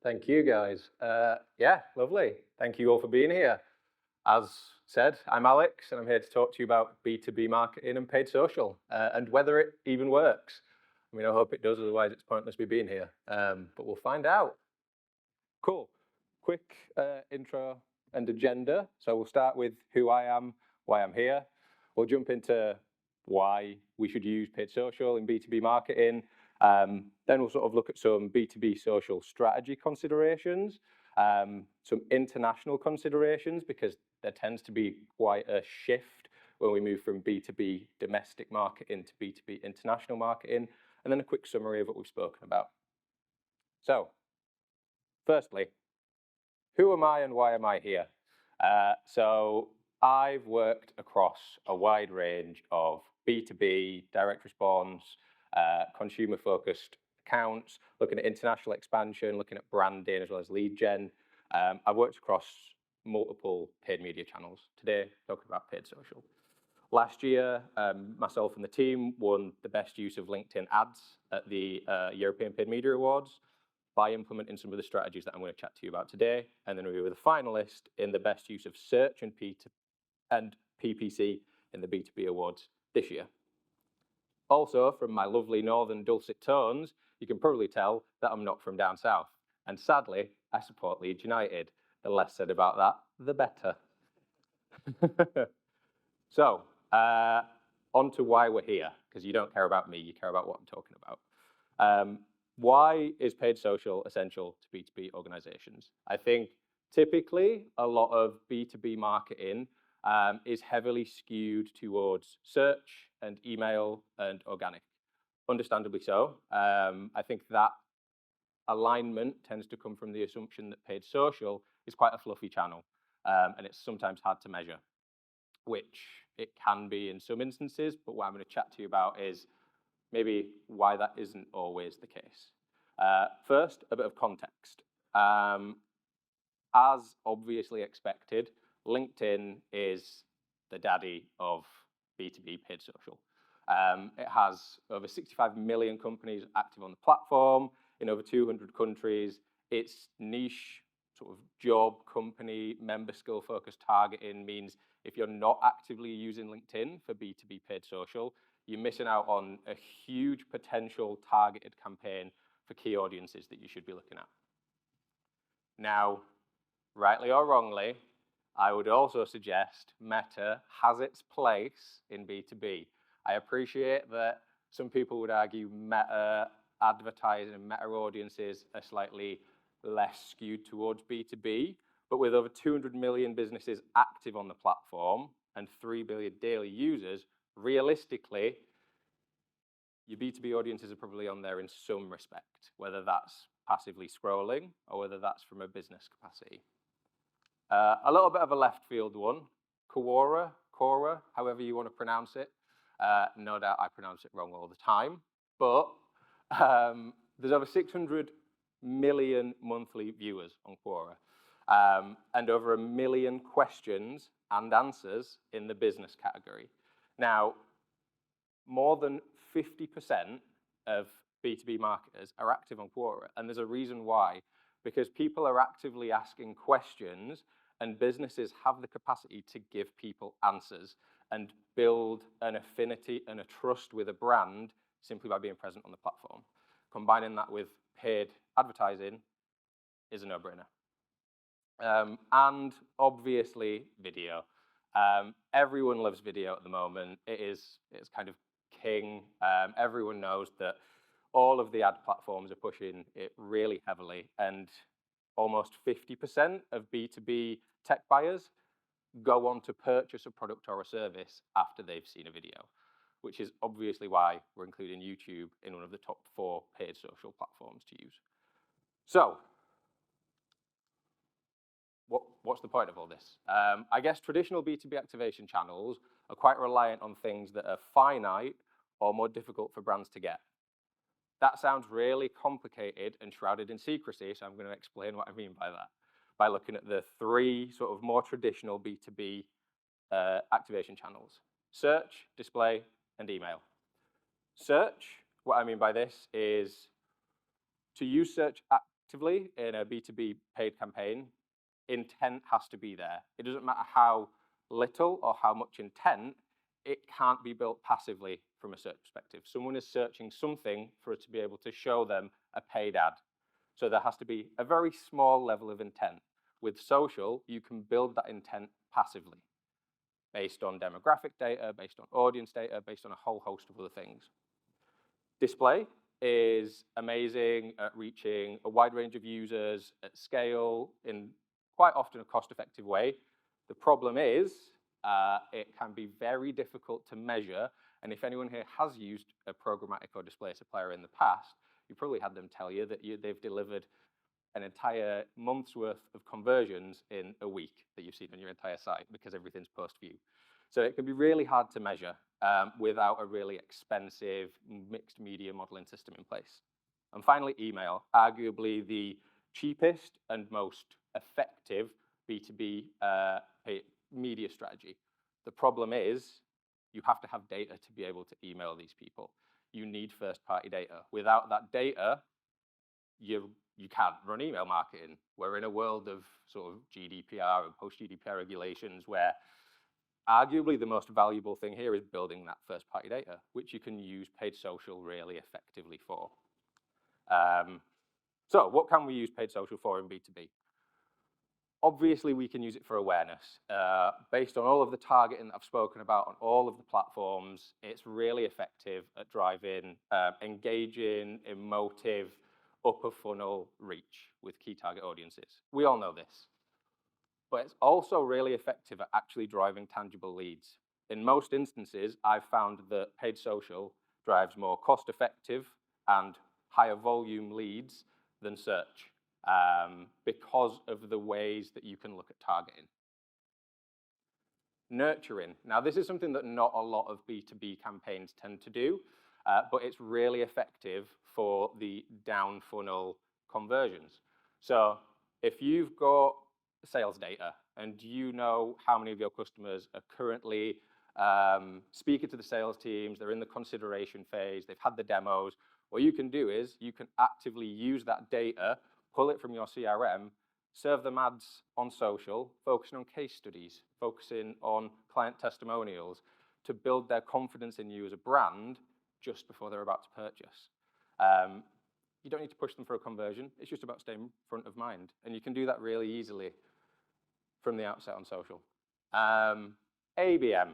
Thank you, guys. Yeah, lovely. Thank you all for being here. As said, I'm Alex, and I'm here to talk to you about B2B marketing and paid social, and whether it even works. I mean, I hope it does, otherwise it's pointless me being here. But we'll find out. Cool. Quick intro and agenda. So we'll start with who I am, why I'm here. We'll jump into why we should use paid social in B2B marketing. Then we'll sort of look at some B2B social strategy considerations, some international considerations, because there tends to be quite a shift when we move from B2B domestic marketing to B2B international marketing, and then a quick summary of what we've spoken about. So, firstly, who am I and why am I here? So I've worked across a wide range of B2B, direct response, consumer-focused accounts, looking at international expansion, looking at branding as well as lead gen. I've worked across multiple paid media channels. Today, talking about paid social. Last year, myself and the team won the best use of LinkedIn ads at the European Paid Media Awards by implementing some of the strategies that I'm going to chat to you about today. And then we were the finalist in the best use of search and PPC in the B2B Awards this year. Also, from my lovely northern dulcet tones, you can probably tell that I'm not from down south. And sadly, I support Leeds United. The less said about that, the better. So, on to why we're here, because you don't care about me, you care about what I'm talking about. Why is paid social essential to B2B organizations? I think typically a lot of B2B marketing is heavily skewed towards search and email and organic. Understandably so. I think that alignment tends to come from the assumption that paid social is quite a fluffy channel, and it's sometimes hard to measure, which it can be in some instances, but what I'm going to chat to you about is maybe why that isn't always the case. First, a bit of context. As obviously expected, LinkedIn is the daddy of B2B paid social. It has over 65 million companies active on the platform in over 200 countries. Its niche sort of job, company, member skill focused targeting means if you're not actively using LinkedIn for B2B paid social, you're missing out on a huge potential targeted campaign for key audiences that you should be looking at. Now, rightly or wrongly, I would also suggest Meta has its place in B2B. I appreciate that some people would argue Meta advertising and Meta audiences are slightly less skewed towards B2B, but with over 200 million businesses active on the platform and 3 billion daily users, realistically, your B2B audiences are probably on there in some respect, whether that's passively scrolling or whether that's from a business capacity. A little bit of a left field one, Quora, however you want to pronounce it. No doubt I pronounce it wrong all the time, but there's over 600 million monthly viewers on Quora, and over 1 million questions and answers in the business category. Now, more than 50% of B2B marketers are active on Quora, and there's a reason why, because people are actively asking questions and businesses have the capacity to give people answers and build an affinity and a trust with a brand simply by being present on the platform. Combining that with paid advertising is a no-brainer. And obviously, video. Everyone loves video at the moment. It's kind of king. Everyone knows that all of the ad platforms are pushing it really heavily, and almost 50% of B2B tech buyers go on to purchase a product or a service after they've seen a video, which is obviously why we're including YouTube in one of the top 4 paid social platforms to use. So, what's the point of all this? I guess traditional B2B activation channels are quite reliant on things that are finite or more difficult for brands to get. That sounds really complicated and shrouded in secrecy, so I'm going to explain what I mean by that, by looking at the 3 sort of more traditional B2B activation channels: search, display, and email. Search, what I mean by this is to use search effectively in a B2B paid campaign, intent has to be there. It doesn't matter how little or how much intent, it can't be built passively from a search perspective. Someone is searching something for it to be able to show them a paid ad. So there has to be a very small level of intent. With social, you can build that intent passively, based on demographic data, based on audience data, based on a whole host of other things. Display is amazing at reaching a wide range of users at scale in quite often a cost-effective way. The problem is it can be very difficult to measure, and if anyone here has used a programmatic or display supplier in the past, you probably had them tell you that they've delivered an entire month's worth of conversions in a week that you've seen on your entire site because everything's post-view. So it can be really hard to measure without a really expensive mixed media modeling system in place. And finally, email, arguably the cheapest and most effective B2B media strategy. The problem is you have to have data to be able to email these people. You need first-party data. Without that data, you can't run email marketing. We're in a world of sort of GDPR and post-GDPR regulations where arguably the most valuable thing here is building that first-party data, which you can use paid social really effectively for. So what can we use paid social for in B2B? Obviously, we can use it for awareness. Based on all of the targeting that I've spoken about on all of the platforms, it's really effective at driving engaging, emotive, upper funnel reach with key target audiences. We all know this. But it's also really effective at actually driving tangible leads. In most instances, I've found that paid social drives more cost-effective and higher volume leads than search because of the ways that you can look at targeting. Nurturing. Now, this is something that not a lot of B2B campaigns tend to do, but it's really effective for the down funnel conversions. So if you've got sales data and you know how many of your customers are currently speaking to the sales teams, they're in the consideration phase, they've had the demos, what you can do is you can actively use that data, pull it from your CRM, serve them ads on social, focusing on case studies, focusing on client testimonials to build their confidence in you as a brand just before they're about to purchase. You don't need to push them for a conversion. It's just about staying front of mind. And you can do that really easily from the outset on social. ABM.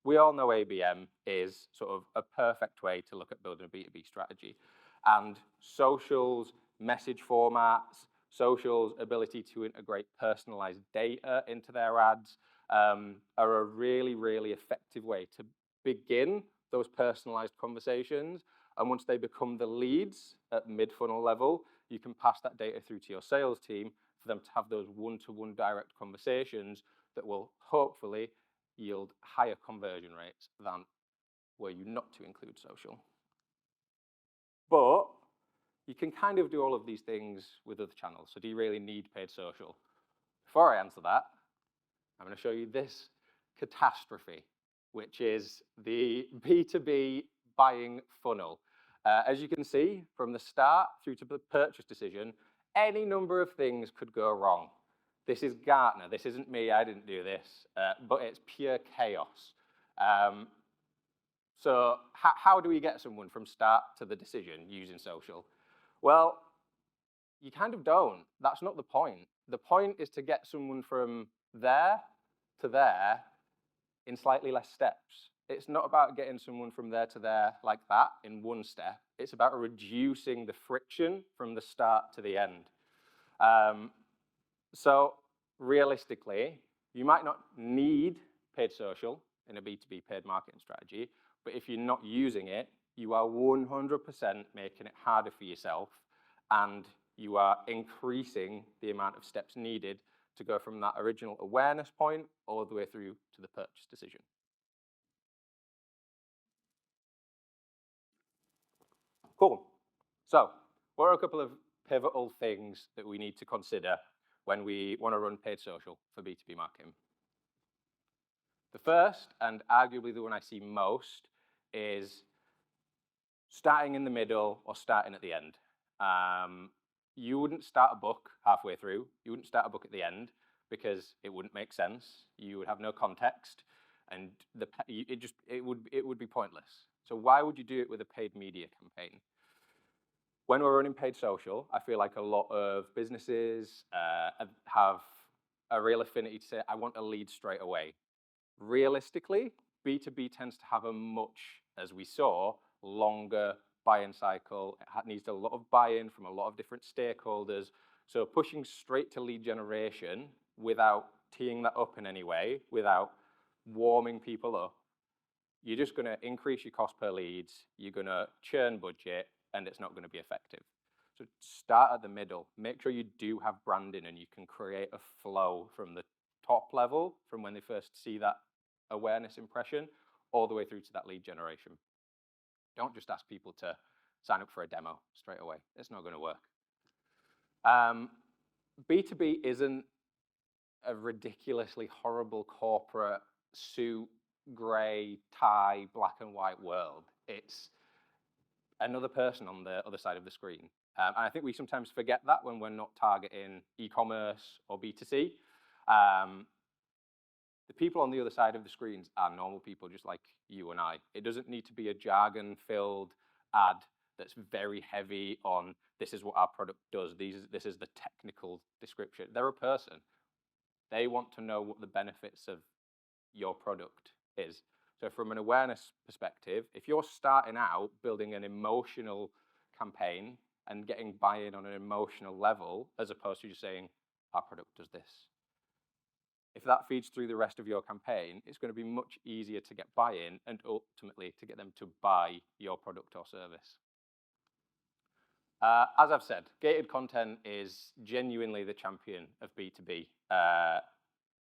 We all know ABM is sort of a perfect way to look at building a B2B strategy. And social's message formats, social's ability to integrate personalized data into their ads are a really, really effective way to begin those personalized conversations. And once they become the leads at mid-funnel level, you can pass that data through to your sales team for them to have those one-to-one direct conversations that will hopefully yield higher conversion rates than were you not to include social. But you can kind of do all of these things with other channels. So do you really need paid social? Before I answer that, I'm going to show you this catastrophe, which is the B2B buying funnel. As you can see, from the start through to the purchase decision, any number of things could go wrong. This is Gartner. This isn't me. I didn't do this. But it's pure chaos. So how do we get someone from start to the decision using social? Well, you kind of don't. That's not the point. The point is to get someone from there to there in slightly less steps. It's not about getting someone from there to there like that in one step. It's about reducing the friction from the start to the end. So realistically, you might not need paid social in a B2B paid marketing strategy, but if you're not using it, you are 100% making it harder for yourself, and you are increasing the amount of steps needed to go from that original awareness point all the way through to the purchase decision. Cool. So what are a couple of pivotal things that we need to consider when we want to run paid social for B2B marketing? The first, and arguably the one I see most, is starting in the middle or starting at the end. you wouldn't start a book halfway through. You wouldn't start a book at the end because it wouldn't make sense. You would have no context, and it would be pointless. So why would you do it with a paid media campaign? When we're running paid social, I feel like a lot of businesses have a real affinity to say, I want a lead straight away. Realistically, B2B tends to have a much, as we saw, longer buy-in cycle. It needs a lot of buy-in from a lot of different stakeholders. So pushing straight to lead generation without teeing that up in any way, without warming people up, you're just going to increase your cost per leads, you're going to churn budget, and it's not going to be effective. So start at the middle. Make sure you do have branding and you can create a flow from the top level, from when they first see that awareness impression, all the way through to that lead generation. Don't just ask people to sign up for a demo straight away. It's not going to work. B2B isn't a ridiculously horrible corporate suit, grey, tie, black and white world. It's another person on the other side of the screen. And I think we sometimes forget that when we're not targeting e-commerce or B2C. The people on the other side of the screens are normal people just like you and I. It doesn't need to be a jargon-filled ad that's very heavy on this is what our product does, this is the technical description. They're a person. They want to know what the benefits of your product is. So from an awareness perspective, if you're starting out building an emotional campaign and getting buy-in on an emotional level, as opposed to just saying, our product does this, if that feeds through the rest of your campaign, it's going to be much easier to get buy-in and ultimately to get them to buy your product or service. As I've said, gated content is genuinely the champion of B2B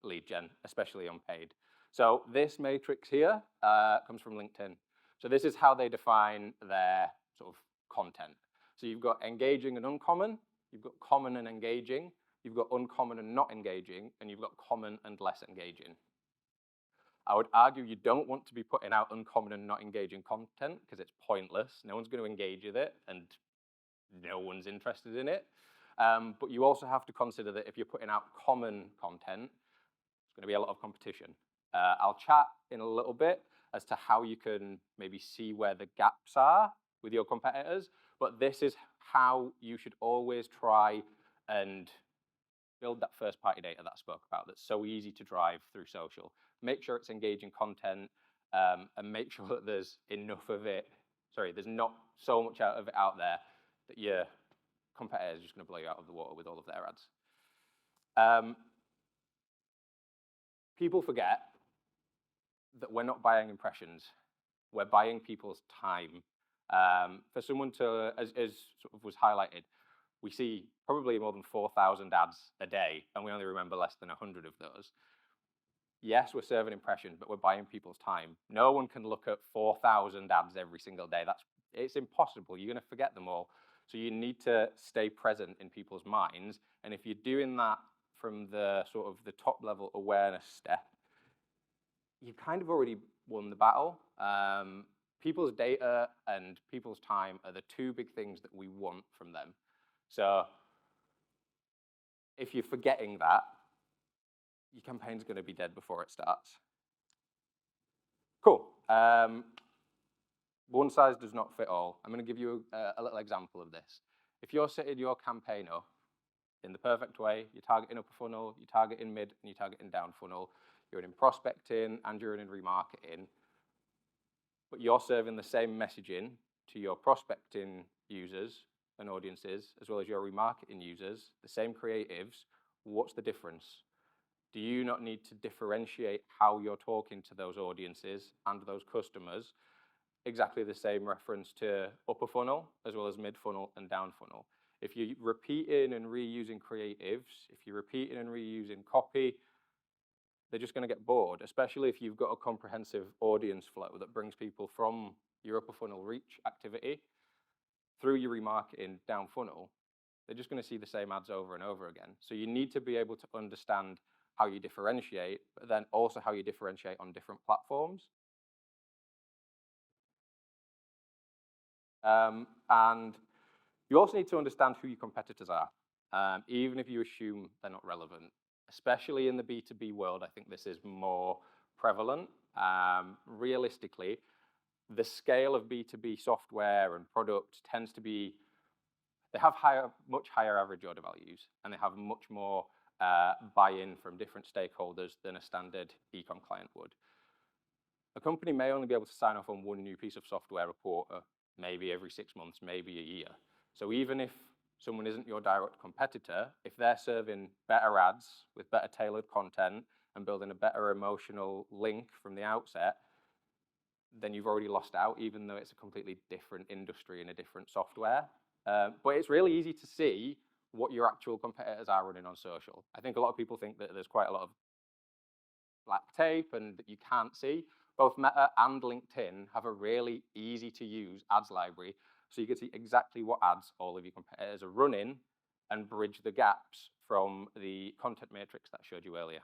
lead gen, especially on paid. So this matrix here comes from LinkedIn. So this is how they define their sort of content. So you've got engaging and uncommon, you've got common and engaging, you've got uncommon and not engaging, and you've got common and less engaging. I would argue you don't want to be putting out uncommon and not engaging content because it's pointless. No one's going to engage with it, and no one's interested in it. But you also have to consider that if you're putting out common content, there's going to be a lot of competition. I'll chat in a little bit as to how you can maybe see where the gaps are with your competitors, but this is how you should always try and build that first-party data that I spoke about that's so easy to drive through social. Make sure it's engaging content, and make sure that there's enough of it. There's not so much of it out there that your competitors are just going to blow you out of the water with all of their ads. People forget that we're not buying impressions. We're buying people's time. For someone to, as sort of was highlighted, we see probably more than 4,000 ads a day, and we only remember less than 100 of those. Yes, we're serving impressions, but we're buying people's time. No one can look at 4,000 ads every single day. It's impossible. You're going to forget them all. So you need to stay present in people's minds. And if you're doing that from the sort of the top level awareness step, you've kind of already won the battle. People's data and people's time are the two big things that we want from them. So if you're forgetting that, your campaign's going to be dead before it starts. Cool. One size does not fit all. I'm going to give you a little example of this. If you're setting your campaign up in the perfect way, you're targeting upper funnel, you're targeting mid, and you're targeting down funnel, you're in prospecting and you're in remarketing, but you're serving the same messaging to your prospecting users and audiences, as well as your remarketing users, the same creatives, what's the difference? Do you not need to differentiate how you're talking to those audiences and those customers? Exactly the same reference to upper funnel, as well as mid funnel and down funnel. If you're repeating and reusing creatives, if you're repeating and reusing copy, they're just going to get bored, especially if you've got a comprehensive audience flow that brings people from your upper funnel reach activity through your remarketing down funnel. They're just going to see the same ads over and over again. So you need to be able to understand how you differentiate, but then also how you differentiate on different platforms. And You also need to understand who your competitors are, even if you assume they're not relevant. Especially in the B2B world, I think this is more prevalent. Realistically, the scale of B2B software and products tends to be, they have much higher average order values, and they have much more buy-in from different stakeholders than a standard e-com client would. A company may only be able to sign off on one new piece of software a quarter, maybe every 6 months, maybe a year. So even if someone isn't your direct competitor, if they're serving better ads with better tailored content and building a better emotional link from the outset, then you've already lost out, even though it's a completely different industry and a different software. But it's really easy to see what your actual competitors are running on social. I think a lot of people think that there's quite a lot of black tape and that you can't see. Both Meta and LinkedIn have a really easy to use ads library, so you can see exactly what ads all of your competitors are running and bridge the gaps from the content matrix that I showed you earlier.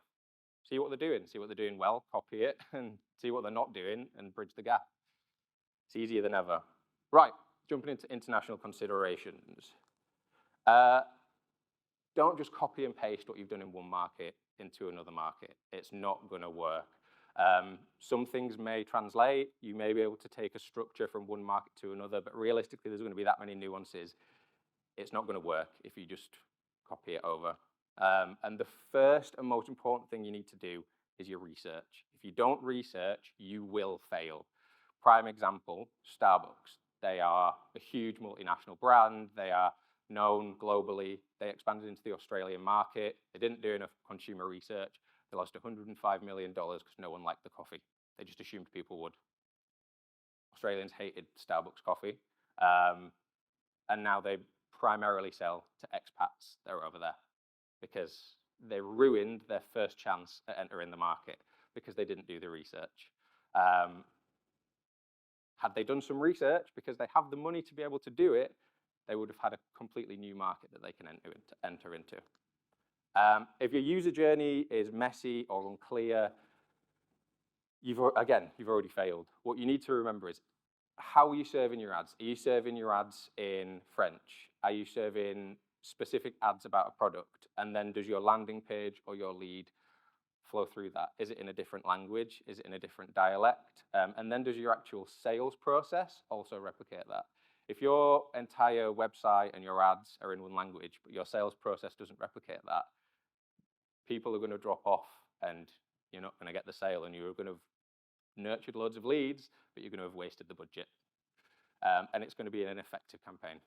See what they're doing, see what they're doing well, copy it, and see what they're not doing and bridge the gap. It's easier than ever. Right, jumping into international considerations. Don't just copy and paste what you've done in one market into another market. It's not going to work. Some things may translate. You may be able to take a structure from one market to another, but realistically, there's going to be that many nuances. It's not going to work if you just copy it over. And the first and most important thing you need to do is your research. If you don't research, you will fail. Prime example, Starbucks. They are a huge multinational brand. They are known globally. They expanded into the Australian market. They didn't do enough consumer research. They lost $105 million because no one liked the coffee. They just assumed people would. Australians hated Starbucks coffee. And now they primarily sell to expats that are over there because they ruined their first chance at entering the market because they didn't do the research. Had they done some research, because they have the money to be able to do it, they would have had a completely new market that they can enter into. If your user journey is messy or unclear, you've already failed. What you need to remember is, how are you serving your ads? Are you serving your ads in French? Are you serving specific ads about a product? And then does your landing page or your lead flow through that? Is it in a different language? Is it in a different dialect? And then does your actual sales process also replicate that? If your entire website and your ads are in one language, but your sales process doesn't replicate that, people are going to drop off and you're not going to get the sale, and you're going to have nurtured loads of leads, but you're going to have wasted the budget. And it's going to be an ineffective campaign.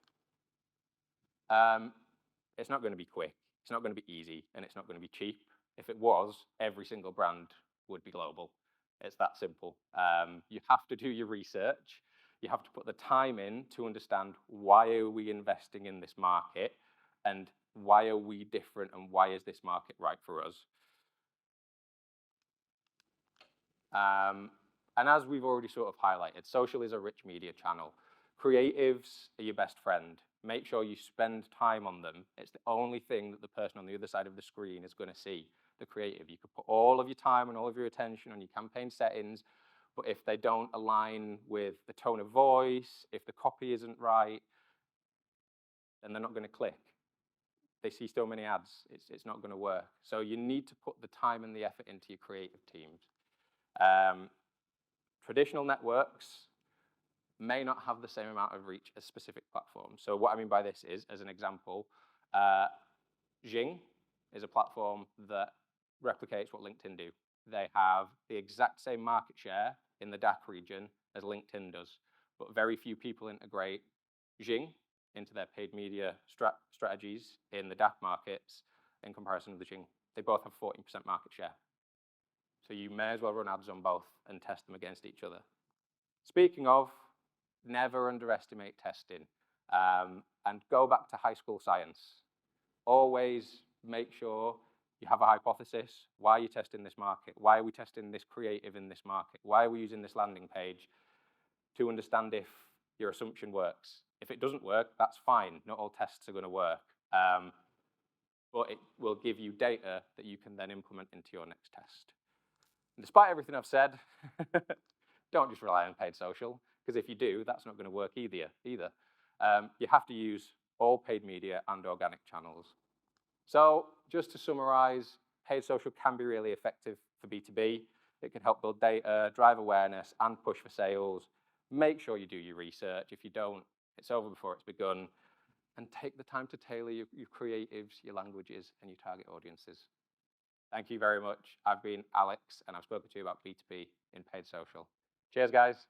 It's not going to be quick, it's not going to be easy, and it's not going to be cheap. If it was, every single brand would be global. It's that simple. You have to do your research. You have to put the time in to understand, why are we investing in this market, and why are we different, and why is this market right for us? And as we've already sort of highlighted, social is a rich media channel. Creatives are your best friend. Make sure you spend time on them. It's the only thing that the person on the other side of the screen is going to see, the creative. You could put all of your time and all of your attention on your campaign settings, but if they don't align with the tone of voice, if the copy isn't right, then they're not going to click. They see so many ads, it's not going to work. So you need to put the time and the effort into your creative teams. Traditional networks may not have the same amount of reach as specific platforms. So what I mean by this is, as an example, Jing is a platform that replicates what LinkedIn do. They have the exact same market share in the DACH region as LinkedIn does, but very few people integrate Jing into their paid media strategies in the DACH markets in comparison to the Jing. They both have 14% market share. So you may as well run ads on both and test them against each other. Speaking of, never underestimate testing. And go back to high school science. Always make sure you have a hypothesis. Why are you testing this market? Why are we testing this creative in this market? Why are we using this landing page? To understand if your assumption works. If it doesn't work, that's fine. Not all tests are going to work. But it will give you data that you can then implement into your next test. And despite everything I've said, don't just rely on paid social, because if you do, that's not going to work either. You have to use all paid media and organic channels. So just to summarize, paid social can be really effective for B2B. It can help build data, drive awareness, and push for sales. Make sure you do your research. If you don't, it's over before it's begun. And take the time to tailor your creatives, your languages, and your target audiences. Thank you very much. I've been Alex, and I've spoken to you about B2B in paid social. Cheers, guys.